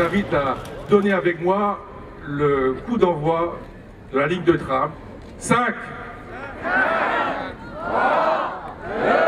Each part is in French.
vous invite à donner avec moi le coup d'envoi de la ligne de tram. 5, 3, 2, 1, 0.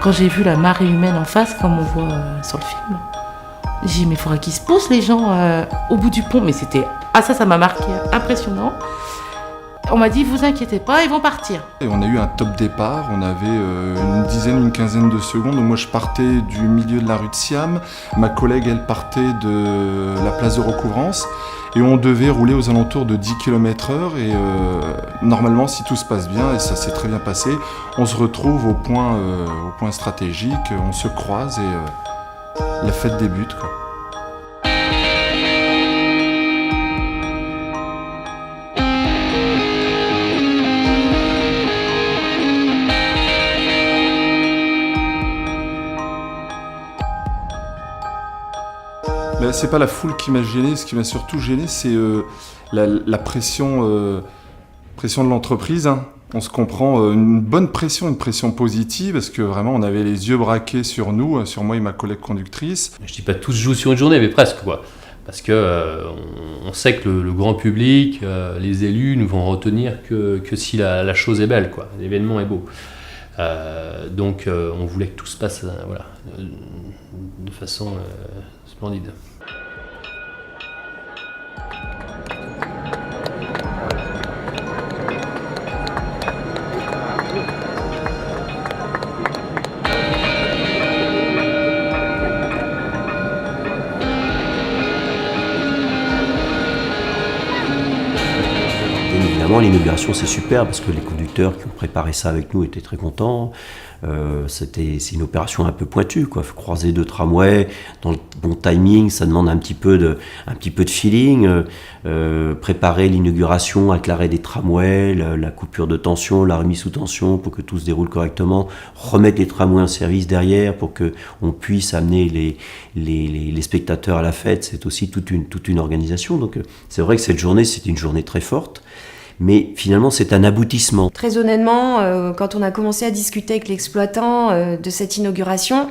Quand j'ai vu la marée humaine en face, comme on voit sur le film, j'ai dit mais il faudra qu'ils se posent les gens au bout du pont. Mais c'était... Ah ça m'a marqué, impressionnant. On m'a dit vous inquiétez pas, ils vont partir. Et on a eu un top départ, on avait une quinzaine de secondes. Moi je partais du milieu de la rue de Siam, ma collègue elle partait de la place de Recouvrance. Et on devait rouler aux alentours de 10 km/h et normalement si tout se passe bien, et ça s'est très bien passé, on se retrouve au point stratégique, on se croise et la fête débute, quoi. Mais c'est pas la foule qui m'a gêné, ce qui m'a surtout gêné, c'est la pression de l'entreprise. Hein. On se comprend, une bonne pression, une pression positive, parce que vraiment on avait les yeux braqués sur nous, sur moi et ma collègue conductrice. Je dis pas tout se joue sur une journée, mais presque quoi. Parce que on sait que le grand public, les élus ne vont retenir que si la chose est belle, quoi. L'événement est beau. Donc on voulait que tout se passe de façon splendide. Évidemment, l'inauguration c'est super parce que les conducteurs qui ont préparé ça avec nous étaient très contents. C'est une opération un peu pointue, quoi. Croiser deux tramways dans le bon timing, ça demande un petit peu de feeling. Préparer l'inauguration avec l'arrêt des tramways, la coupure de tension, la remise sous tension pour que tout se déroule correctement, remettre les tramways en service derrière pour que on puisse amener les spectateurs à la fête. C'est aussi toute une organisation. Donc c'est vrai que cette journée, c'est une journée très forte. Mais finalement, c'est un aboutissement. Très honnêtement, quand on a commencé à discuter avec l'exploitant de cette inauguration,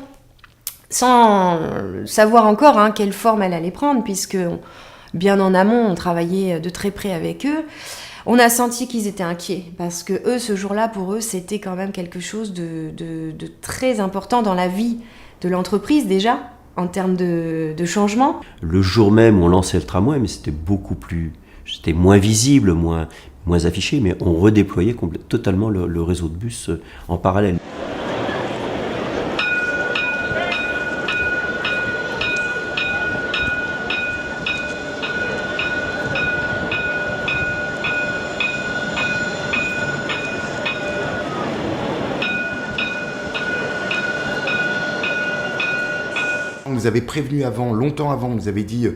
sans savoir encore quelle forme elle allait prendre, puisque bien en amont, on travaillait de très près avec eux, on a senti qu'ils étaient inquiets, parce que eux, ce jour-là, pour eux, c'était quand même quelque chose de très important dans la vie de l'entreprise déjà, en termes de changement. Le jour même, on lançait le tramway, mais c'était moins visible, moins affiché, mais on redéployait totalement le réseau de bus en parallèle. On nous avait prévenu longtemps avant, on nous avait dit,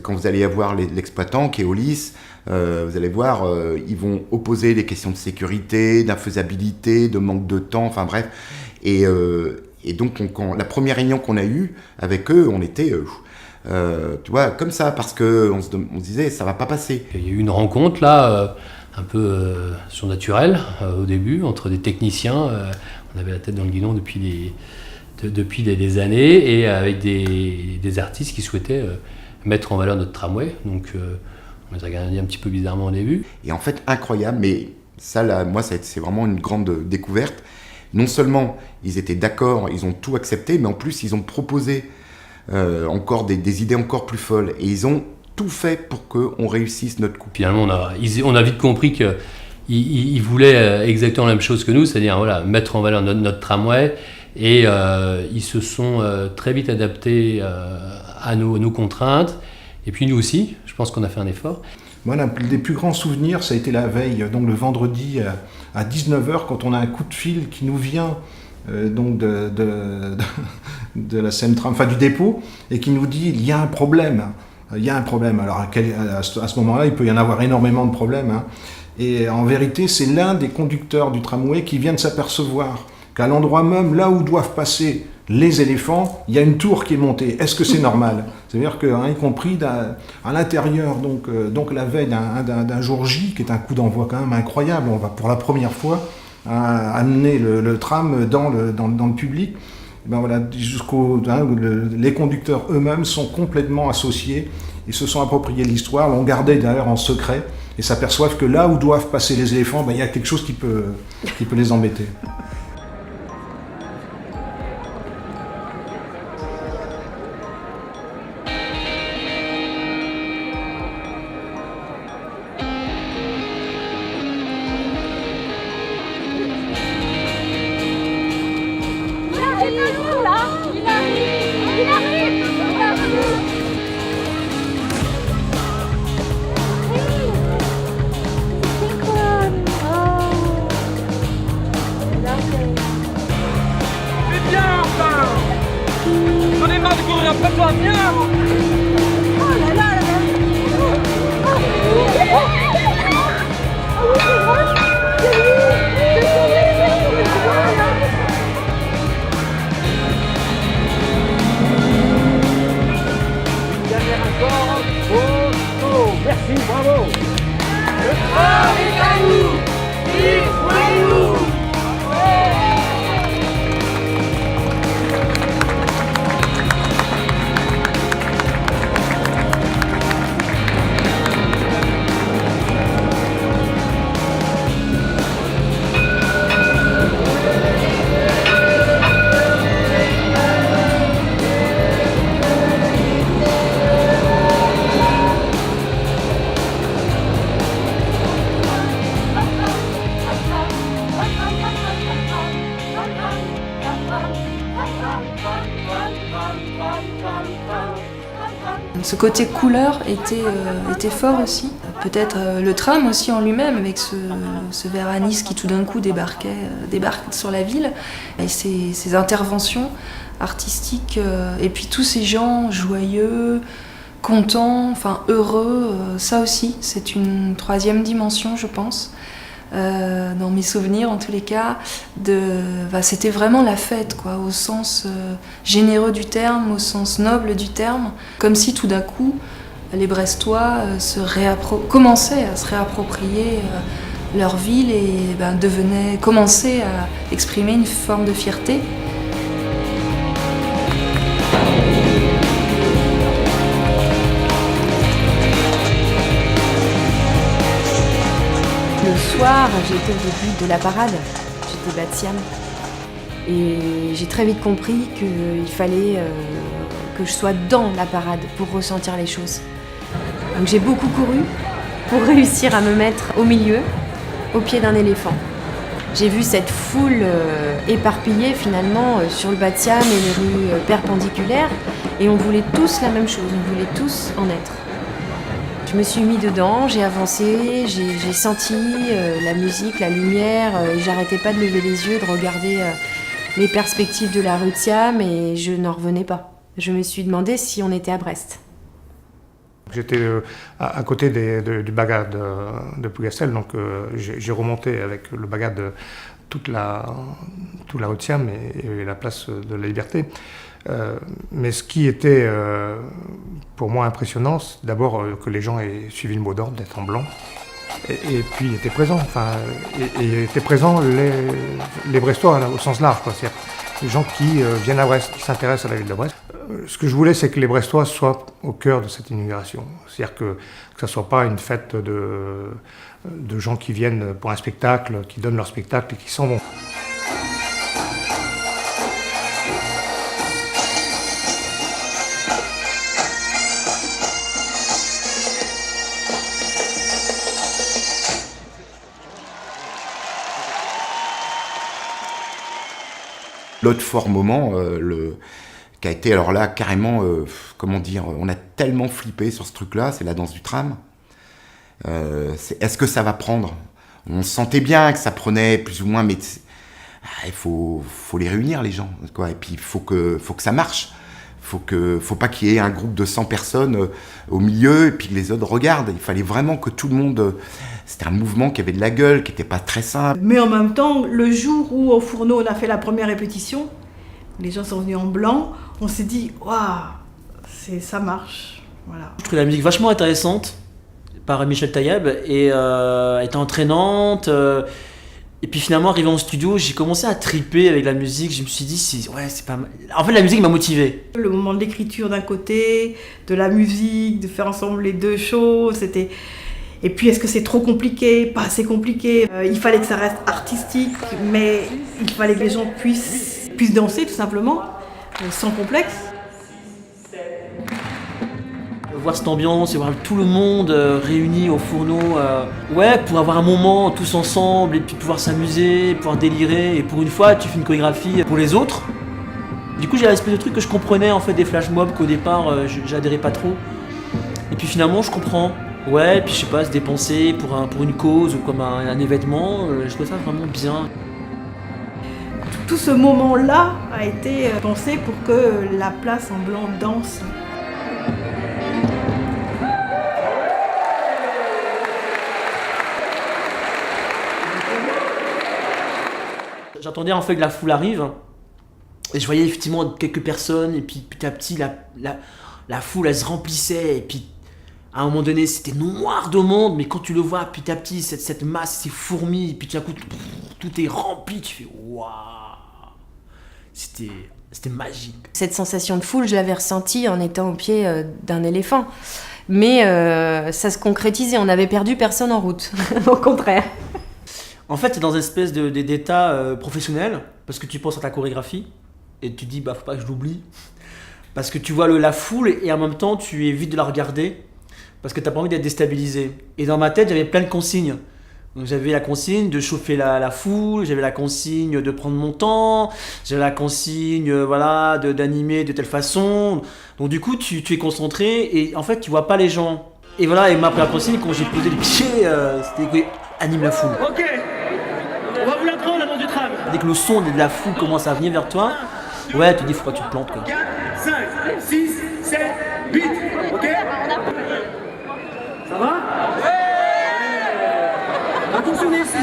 quand vous allez avoir l'exploitant, Keolis, vous allez voir, ils vont opposer des questions de sécurité, d'infaisabilité, de manque de temps, enfin bref. Et donc, la première réunion qu'on a eue avec eux, on était, tu vois, comme ça, parce qu'on se disait, ça va pas passer. Il y a eu une rencontre là, un peu surnaturelle au début, entre des techniciens. On avait la tête dans le guidon depuis des années, et avec des artistes qui souhaitaient mettre en valeur notre tramway. Donc on les a regardés un petit peu bizarrement au début. Et en fait, incroyable, mais ça, là, moi, c'est vraiment une grande découverte. Non seulement ils étaient d'accord, ils ont tout accepté, mais en plus ils ont proposé encore des idées encore plus folles. Et ils ont tout fait pour qu'on réussisse notre coup. Finalement, on a vite compris qu'ils voulaient exactement la même chose que nous, c'est-à-dire voilà, mettre en valeur notre tramway. Et ils se sont très vite adaptés à nos contraintes. Et puis nous aussi, je pense qu'on a fait un effort. Moi, l'un des plus grands souvenirs, ça a été la veille, donc le vendredi à 19h, quand on a un coup de fil qui nous vient donc de la Seine-Tram, enfin du dépôt, et qui nous dit il y a un problème. Il y a un problème. Alors à ce moment-là, il peut y en avoir énormément de problèmes. Hein. Et en vérité, c'est l'un des conducteurs du tramway qui vient de s'apercevoir qu'à l'endroit même, là où doivent passer les éléphants, il y a une tour qui est montée. Est-ce que c'est normal ? C'est-à-dire qu'y compris à l'intérieur, donc la veille d'un jour J, qui est un coup d'envoi quand même incroyable, on va pour la première fois amener le tram dans le public. Et ben voilà, les conducteurs eux-mêmes sont complètement associés et se sont appropriés l'histoire, l'ont gardé d'ailleurs en secret et s'aperçoivent que là où doivent passer les éléphants, ben, il y a quelque chose qui peut les embêter. Ce côté couleur était fort aussi. Peut-être le tram aussi en lui-même, avec ce ver anis qui tout d'un coup débarque sur la ville. Et ces interventions artistiques, et puis tous ces gens joyeux, contents, enfin heureux, ça aussi, c'est une troisième dimension, je pense. Dans mes souvenirs en tous les cas, c'était vraiment la fête, quoi, au sens généreux du terme, au sens noble du terme, comme si tout d'un coup les Brestois commençaient à se réapproprier leur ville et commençaient à exprimer une forme de fierté. Le soir, j'étais au début de la parade, j'étais Batiam. Et j'ai très vite compris qu'il fallait que je sois dans la parade pour ressentir les choses. Donc j'ai beaucoup couru pour réussir à me mettre au milieu, au pied d'un éléphant. J'ai vu cette foule éparpillée finalement sur le Batiam et les rues perpendiculaires, et on voulait tous la même chose, on voulait tous en être. Je me suis mis dedans, j'ai avancé, j'ai senti la musique, la lumière, et j'arrêtais pas de lever les yeux, de regarder les perspectives de la rue de Siam, et je n'en revenais pas. Je me suis demandé si on était à Brest. J'étais à côté du bagad de Plougastel, donc j'ai remonté avec le bagad toute la rue de Siam et la place de la Liberté. Mais ce qui était pour moi impressionnant, c'est d'abord que les gens aient suivi le mot d'ordre d'être en blanc, et puis étaient présents, et étaient présents les Brestois au sens large, quoi. C'est-à-dire les gens qui viennent à Brest, qui s'intéressent à la ville de Brest. Ce que je voulais, c'est que les Brestois soient au cœur de cette inauguration. C'est-à-dire que ça ne soit pas une fête de gens qui viennent pour un spectacle, qui donnent leur spectacle et qui s'en vont. l'autre fort moment, qui a été alors là carrément, comment dire, on a tellement flippé sur ce truc-là, c'est la danse du tram. Est-ce que ça va prendre? On sentait bien que ça prenait plus ou moins, mais il faut les réunir les gens, quoi. Et puis il faut que ça marche. Faut pas qu'il y ait un groupe de 100 personnes au milieu et puis que les autres regardent. Il fallait vraiment que tout le monde... C'était un mouvement qui avait de la gueule, qui n'était pas très simple. Mais en même temps, le jour où au Fourneau on a fait la première répétition, les gens sont venus en blanc, on s'est dit « Waouh, ça marche ». Voilà. Je trouvais la musique vachement intéressante par Michel Taïeb et était entraînante. Et puis finalement, arrivé en studio, j'ai commencé à triper avec la musique. Je me suis dit, c'est pas mal. En fait, la musique m'a motivé. Le moment de l'écriture d'un côté, de la musique, de faire ensemble les deux choses, c'était... Et puis, est-ce que c'est trop compliqué? Pas assez compliqué. Il fallait que ça reste artistique, mais il fallait que les gens puissent danser, tout simplement, sans complexe. Voir cette ambiance et voir tout le monde réuni au Fourneau, pour avoir un moment tous ensemble et puis pouvoir s'amuser, pouvoir délirer. Et pour une fois, tu fais une chorégraphie pour les autres. Du coup, j'ai l'espèce de truc que je comprenais en fait des flash mobs qu'au départ, j'adhérais pas trop. Et puis finalement, je comprends. Ouais, puis je sais pas, se dépenser pour une cause ou comme un événement, je trouve ça vraiment bien. Tout ce moment-là a été pensé pour que la place en blanc danse. J'entendais en fait que la foule arrive et je voyais effectivement quelques personnes et puis petit à petit la foule elle se remplissait et puis à un moment donné c'était noir de monde, mais quand tu le vois petit à petit cette masse, ces fourmis, et puis tout à coup tout est rempli, tu fais waouh, c'était magique. Cette sensation de foule, je l'avais ressentie en étant au pied d'un éléphant, mais ça se concrétisait, on n'avait perdu personne en route, au contraire. En fait, c'est dans une espèce d'état professionnel, parce que tu penses à ta chorégraphie, et tu te dis, faut pas que je l'oublie. Parce que tu vois la foule, et en même temps, tu évites de la regarder, parce que t'as pas envie d'être déstabilisé. Et dans ma tête, j'avais plein de consignes. Donc j'avais la consigne de chauffer la foule, j'avais la consigne de prendre mon temps, j'avais la consigne d'animer de telle façon. Donc du coup, tu es concentré, et en fait, tu vois pas les gens. Et voilà, et ma première consigne, quand j'ai posé les pieds, c'était anime la foule. Ok, on va vous l'apprendre la danse du tram. Dès que le son de la foule commence à venir vers toi, ouais, tu te dis, faut pas que tu te plantes, quoi. 4, 5, 6, 7, 8, ok? Ça va? Ouais! Attention ici.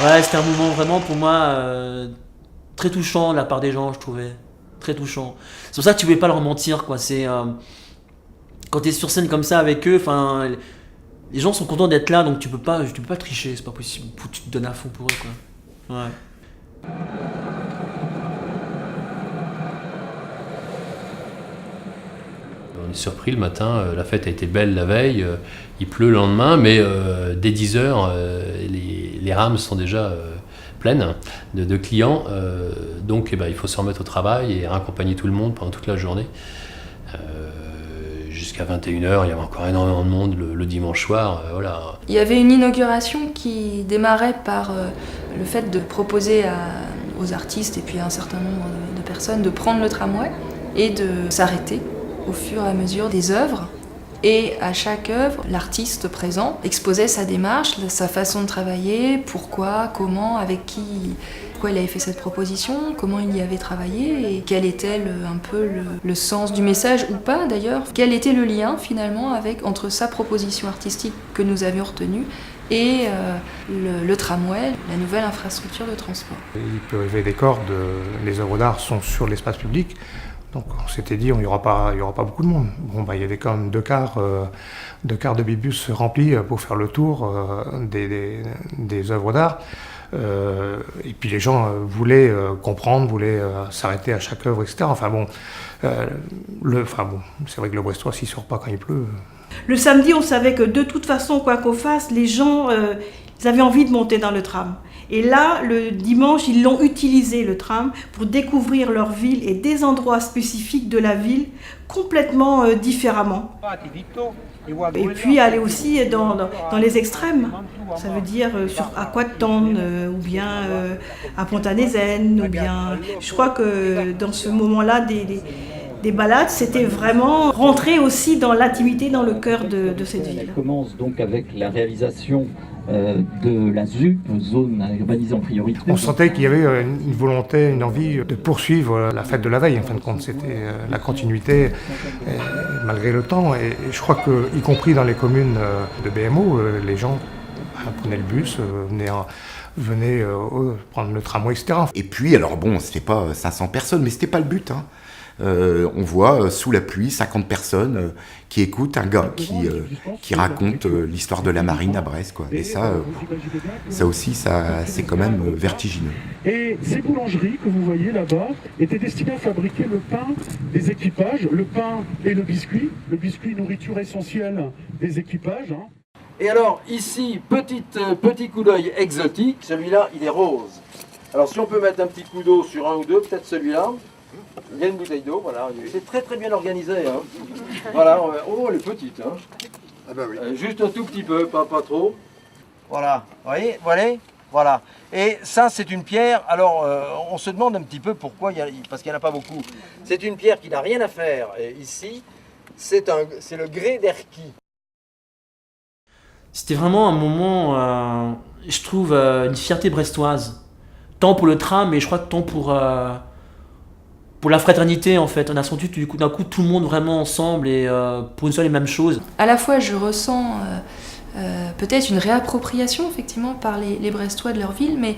Ouais, c'était un moment vraiment pour moi très touchant de la part des gens, je trouvais. Très touchant. C'est pour ça que tu pouvais pas leur mentir, quoi. C'est quand t'es sur scène comme ça avec eux, les gens sont contents d'être là, donc tu peux pas tricher, c'est pas possible. Tu te donnes à fond pour eux, quoi. Ouais. On est surpris le matin, la fête a été belle la veille, il pleut le lendemain, mais dès 10h, les rames sont déjà pleines de clients, donc il faut se remettre au travail et accompagner tout le monde pendant toute la journée. Jusqu'à 21h, il y avait encore énormément de monde le dimanche soir. Voilà. Il y avait une inauguration qui démarrait par le fait de proposer aux artistes et puis à un certain nombre de personnes de prendre le tramway et de s'arrêter au fur et à mesure des œuvres. Et à chaque œuvre, l'artiste présent exposait sa démarche, sa façon de travailler, pourquoi, comment, avec qui, pourquoi il avait fait cette proposition, comment il y avait travaillé et quel était un peu le sens du message ou pas d'ailleurs. Quel était le lien finalement entre sa proposition artistique que nous avions retenue et le tramway, la nouvelle infrastructure de transport. Il peut arriver des cordes, les œuvres d'art sont sur l'espace public. Donc on s'était dit, il n'y aura pas beaucoup de monde. Bon, il y avait quand même deux quarts de bibus remplis pour faire le tour des œuvres d'art. Et puis les gens voulaient comprendre, voulaient s'arrêter à chaque œuvre, etc. C'est vrai que le Brestois s'y sort pas quand il pleut. Le samedi, on savait que de toute façon, quoi qu'on fasse, les gens ils avaient envie de monter dans le tram. Et là, le dimanche, ils l'ont utilisé, le tram, pour découvrir leur ville et des endroits spécifiques de la ville complètement différemment. Et puis aller aussi dans les extrêmes, ça veut dire sur Aquatone, ou bien à Pont-à-Nézen, ou bien... Je crois que dans ce moment-là, des balades, c'était vraiment rentrer aussi dans l'intimité, dans le cœur de cette ville. Elle commence donc avec la réalisation de la ZUP, zone urbanisée en priorité. On sentait qu'il y avait une volonté, une envie de poursuivre la fête de la veille. En fin de compte, c'était la continuité malgré le temps. Et je crois que, y compris dans les communes de BMO, les gens prenaient le bus, venaient prendre le tramway, etc. Et puis, alors bon, c'était pas 500 personnes, mais c'était pas le but, hein. On voit sous la pluie 50 personnes qui écoutent un gars qui raconte l'histoire de la marine à Brest, quoi. Et ça aussi, c'est quand même vertigineux. Et ces boulangeries que vous voyez là-bas étaient destinées à fabriquer le pain des équipages, le pain et le biscuit nourriture essentielle des équipages. Hein. Et alors ici, petit coup d'œil exotique, celui-là il est rose. Alors si on peut mettre un petit coup d'eau sur un ou deux, peut-être celui-là. Il y a une bouteille d'eau, voilà. C'est très très bien organisé. Hein. Voilà, oh elle est petite. Hein. Ah bah oui. Juste un tout petit peu, pas trop. Voilà, vous voyez, voilà. Et ça c'est une pierre, alors on se demande un petit peu pourquoi, parce qu'il n'y en a pas beaucoup. C'est une pierre qui n'a rien à faire ici, c'est le grès d'Erquy. C'était vraiment un moment, je trouve, une fierté brestoise. Tant pour le tram, mais je crois que tant pour la fraternité, en fait. On a senti d'un coup tout le monde vraiment ensemble et pour une seule et même chose. À la fois, je ressens peut-être une réappropriation, effectivement, par les Brestois de leur ville, mais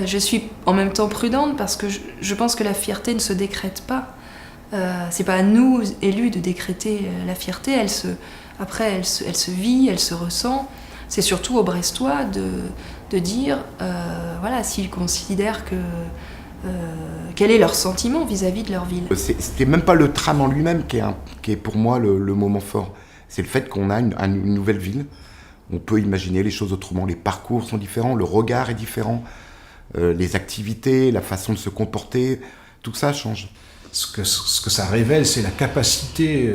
je suis en même temps prudente parce que je pense que la fierté ne se décrète pas. C'est pas à nous, élus, de décréter la fierté. Après, elle se vit, elle se ressent. C'est surtout aux Brestois de dire, voilà, s'ils considèrent que... quel est leur sentiment vis-à-vis de leur ville. C'était même pas le tram en lui-même qui est pour moi le moment fort. C'est le fait qu'on a une nouvelle ville. On peut imaginer les choses autrement. Les parcours sont différents, le regard est différent, les activités, la façon de se comporter, tout ça change. Ce que ça révèle, c'est la capacité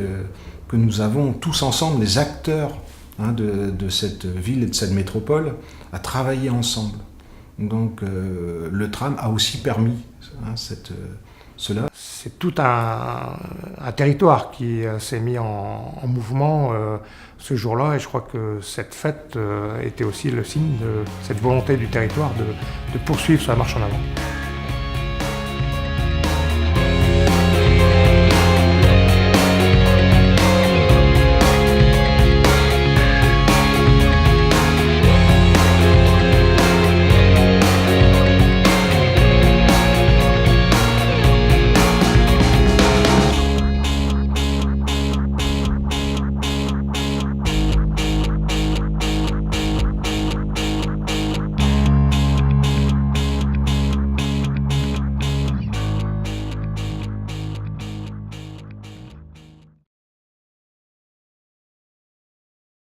que nous avons tous ensemble, les acteurs de cette ville et de cette métropole, à travailler ensemble. Donc le tram a aussi permis cela. C'est tout un territoire qui s'est mis en mouvement ce jour-là et je crois que cette fête était aussi le signe de cette volonté du territoire de poursuivre sa marche en avant.